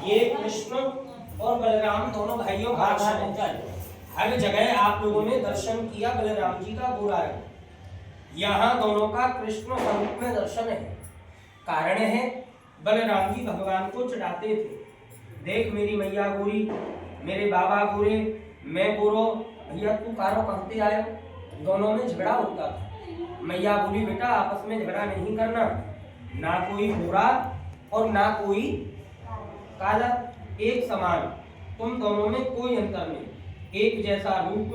ये कृष्ण और बलराम दोनों भाइयों का दर्शन है। हर जगह आप लोगों ने दर्शन किया बलराम जी का गोरा है, यहाँ दोनों का कृष्ण स्वरूप में दर्शन है। कारण है बलराम जी भगवान को चढ़ाते थे, देख मेरी मैया गोरी, मेरे बाबा गोरे, मैं गोरो, भैया तू कारो कहते आयो। दोनों में झगड़ा होता था। मैया बोली बेटा आपस में झगड़ा नहीं करना, ना कोई गोरा और ना कोई काला, एक समान, तुम दोनों में कोई अंतर नहीं, एक जैसा रूप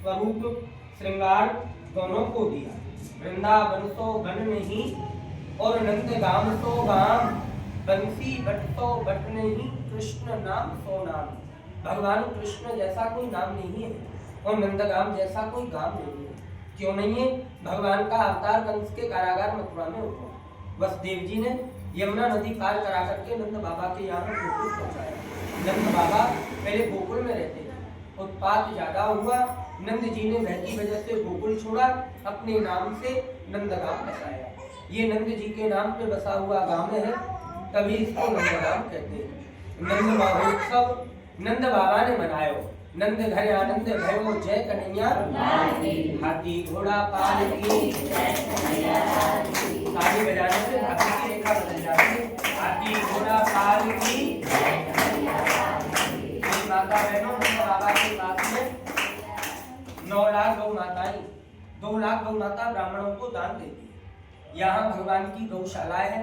स्वरूप श्रृंगार दोनों को दिया। वृंदावन तो वन नहीं और नंदगाम तो गाम, बंसी बट तो बट नहीं, कृष्ण नाम सो नाम। भगवान कृष्ण जैसा कोई नाम नहीं है और नंदगाम जैसा कोई गाम नहीं है। क्यों नहीं है? भगवान का अवतार कंस के कारागार मथुरा में हुआ। वसुदेव जी ने यमुना नदी पार करा करके नंद बाबा के यहाँ गोकुल पहुंचाया। नंद बाबा पहले गोकुल में रहते थे, उत्पात ज्यादा हुआ, नंद जी ने भय की वजह से गोकुल छोड़ा, अपने नाम से नंदगाम बसाया। ये नंद जी के नाम पे बसा हुआ गांव है, तभी इसको नंदगाम कहते हैं। नंद महोत्सव नंद बाबा ने मनायो, नंद घर आनंद भयो जय कन्हैया, हाथी घोड़ा पाल की ताली बजाने से हाथी की रेखा बदल जाती है। हाथी घोड़ा पाल की माता बहनों नंद बाबा के पास में 9 लाख गौ माताएं, 2 लाख गौ माता ब्राह्मणों को दान देती है। यहाँ भगवान की गौशाला है,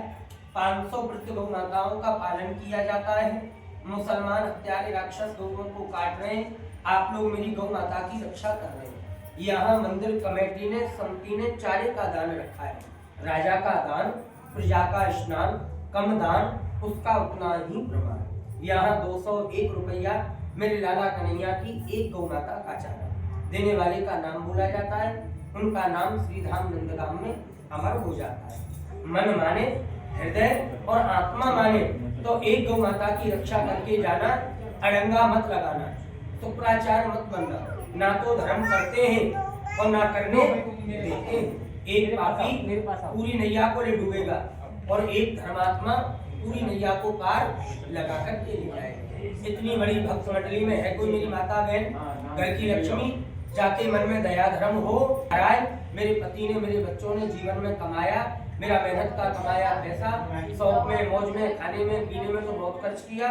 500 वृद्ध गौ माताओं का पालन किया जाता है। मुसलमान हत्यारे राक्षस गौओं को काट रहे हैं, आप लोग मेरी गौ माता की रक्षा कर रहे हैं। यहाँ मंदिर कमेटी ने समिति ने चारे का दान रखा है, राजा का दान, प्रजा का स्नान, कम दान उसका उतना ही प्रमाण। यहाँ 201 रुपया मेरे लाला कन्हैया की एक गौ माता का चारा, देने वाले का नाम बोला जाता है, उनका नाम श्रीधाम नंदगाम में अमर हो जाता है। मन माने, हृदय और आत्मा माने तो एक गौ माता की रक्षा करके जाना, अड़ंगा मत लगाना, शुक्राचार्य मत बनना, ना तो धर्म करते हैं और ना करने देते हैं। एक पापी पूरी नैया को ले डूबेगा और एक धर्मात्मा पूरी नैया को पार लगा कर के ले जाएगा। इतनी बड़ी भक्त मंडली में है कोई मेरी माता बहन, घर की लक्ष्मी, जाके मन में दया धर्म हो। मेरे पति ने, मेरे बच्चों ने जीवन में कमाया, मेरा मेहनत का कमाया पैसा, शौक में, मौज में, खाने में, पीने में तो बहुत खर्च किया।